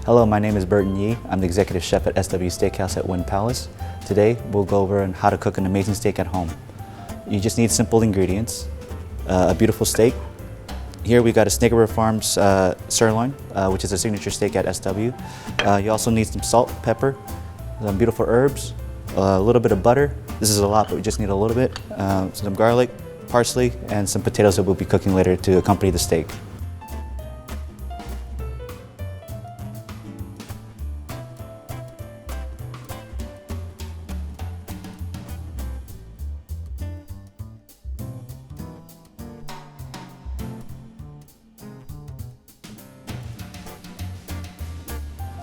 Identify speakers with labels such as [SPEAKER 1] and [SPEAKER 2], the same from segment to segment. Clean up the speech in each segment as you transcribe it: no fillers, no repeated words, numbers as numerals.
[SPEAKER 1] Hello, my name is Burton Yi. I'm the Executive Chef at SW Steakhouse at Wynn Palace. Today, we'll go over how to cook an amazing steak at home. You just need simple ingredients, a beautiful steak. Here we got a Snake River Farms sirloin, which is a signature steak at SW. You also need some salt, pepper, some beautiful herbs, a little bit of butter. This is a lot, but we just need a little bit. Some garlic, parsley, and some potatoes that we'll be cooking later to accompany the steak.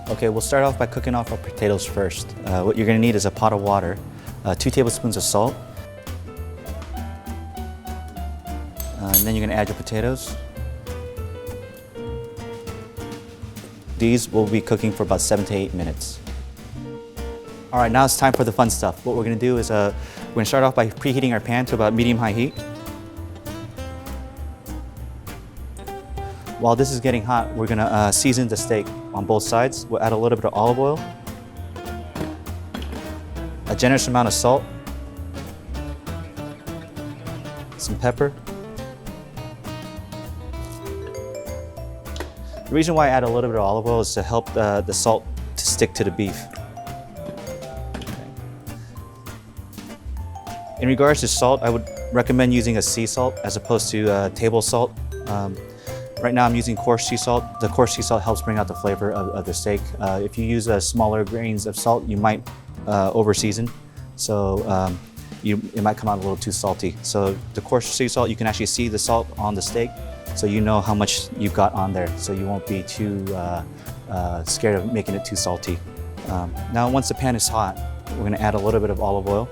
[SPEAKER 1] Okay, we'll start off by cooking off our potatoes first. What you're gonna need is a pot of water, 2 tablespoons of salt, and then you're gonna add your potatoes. These will be cooking for about 7 to 8 minutes. All right, now it's time for the fun stuff. What we're gonna do is we're gonna start off by preheating our pan to about medium-high heat. While this is getting hot, we're gonna season the steak on both sides. We'll add a little bit of olive oil, a generous amount of salt, some pepper. The reason why I add a little bit of olive oil is to help the salt to stick to the beef. In regards to salt, I would recommend using a sea salt as opposed to table salt. Right now I'm using coarse sea salt. The coarse sea salt helps bring out the flavor of the steak. If you use smaller grains of salt, you might over-season. So it might come out a little too salty. So the coarse sea salt, you can actually see the salt on the steak, so you know how much you've got on there. So you won't be too scared of making it too salty. Now once the pan is hot, we're gonna add a little bit of olive oil.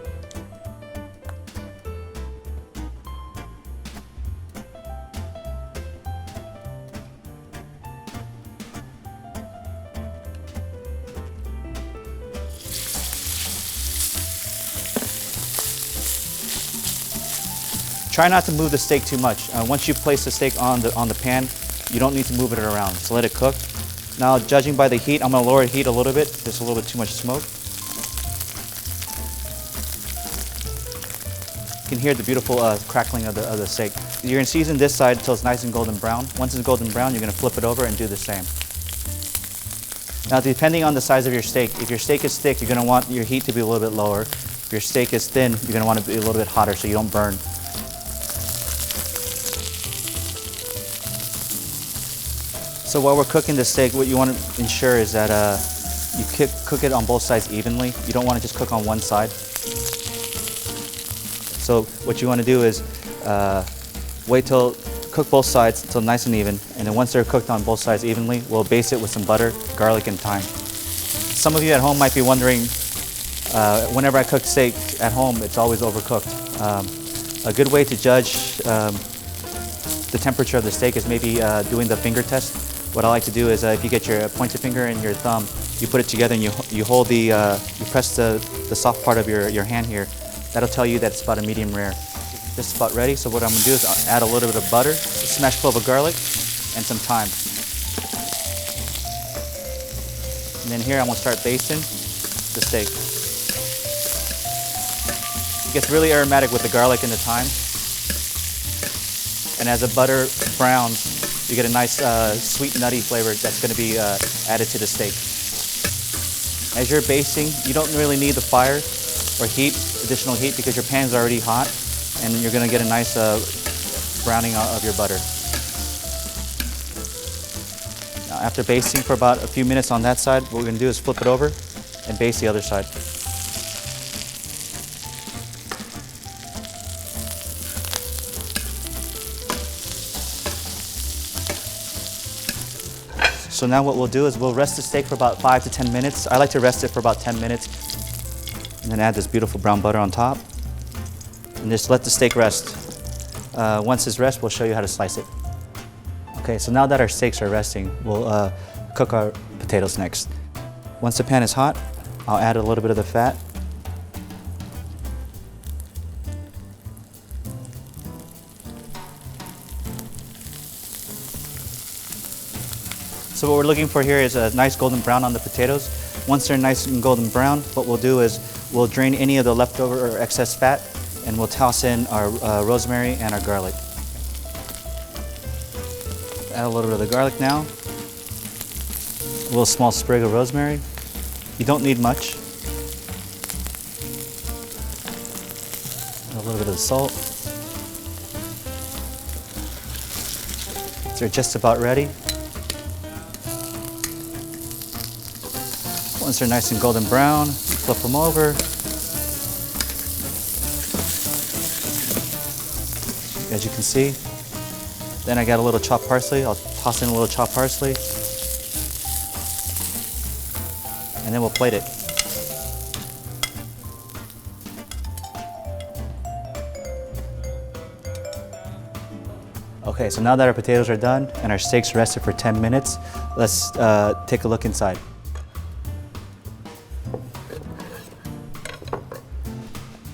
[SPEAKER 1] Try not to move the steak too much. Once you place the steak on the pan, you don't need to move it around. So let it cook. Now, judging by the heat, I'm gonna lower the heat a little bit. There's a little bit too much smoke. You can hear the beautiful crackling of the steak. You're gonna season this side until it's nice and golden brown. Once it's golden brown, you're gonna flip it over and do the same. Now, depending on the size of your steak, if your steak is thick, you're gonna want your heat to be a little bit lower. If your steak is thin, you're gonna want it to be a little bit hotter so you don't burn. So while we're cooking the steak, what you want to ensure is that you cook it on both sides evenly. You don't want to just cook on one side. So what you want to do is cook both sides until nice and even. And then once they're cooked on both sides evenly, we'll baste it with some butter, garlic, and thyme. Some of you at home might be wondering, whenever I cook steak at home, it's always overcooked. A good way to judge the temperature of the steak is maybe doing the finger test. What I like to do is if you get your pointer finger and your thumb, you put it together and you hold you press the soft part of your hand here. That'll tell you that it's about a medium rare. Just about ready. So what I'm gonna do is I'll add a little bit of butter, a smashed clove of garlic, and some thyme. And then here I'm gonna start basting the steak. It gets really aromatic with the garlic and the thyme. And as the butter browns, you get a nice sweet nutty flavor that's going to be added to the steak. As you're basting, you don't really need the fire or additional heat, because your pan's already hot, and you're going to get a nice browning of your butter. Now, after basting for about a few minutes on that side, what we're going to do is flip it over and baste the other side. So now what we'll do is we'll rest the steak for about 5 to 10 minutes. I like to rest it for about 10 minutes. And then add this beautiful brown butter on top. And just let the steak rest. Once it's rest, we'll show you how to slice it. Okay, so now that our steaks are resting, we'll cook our potatoes next. Once the pan is hot, I'll add a little bit of the fat. So what we're looking for here is a nice golden brown on the potatoes. Once they're nice and golden brown, what we'll do is we'll drain any of the leftover or excess fat, and we'll toss in our rosemary and our garlic. Add a little bit of the garlic now. A little small sprig of rosemary. You don't need much. A little bit of the salt. So they're just about ready. Once they're nice and golden brown, flip them over. As you can see. Then I got a little chopped parsley. I'll toss in a little chopped parsley. And then we'll plate it. Okay, so now that our potatoes are done and our steaks rested for 10 minutes, let's take a look inside.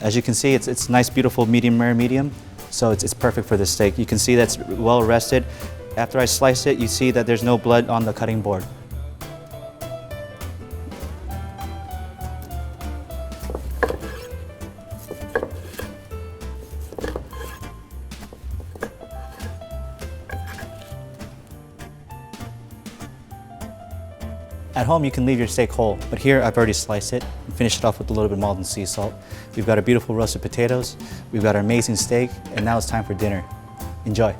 [SPEAKER 1] As you can see, it's nice, beautiful medium rare medium, so it's perfect for this steak. You can see that's well rested. After I slice it, you see that there's no blood on the cutting board. At home, you can leave your steak whole, but here I've already sliced it and finished it off with a little bit of Maldon sea salt. We've got our beautiful roasted potatoes, we've got our amazing steak, and now it's time for dinner. Enjoy.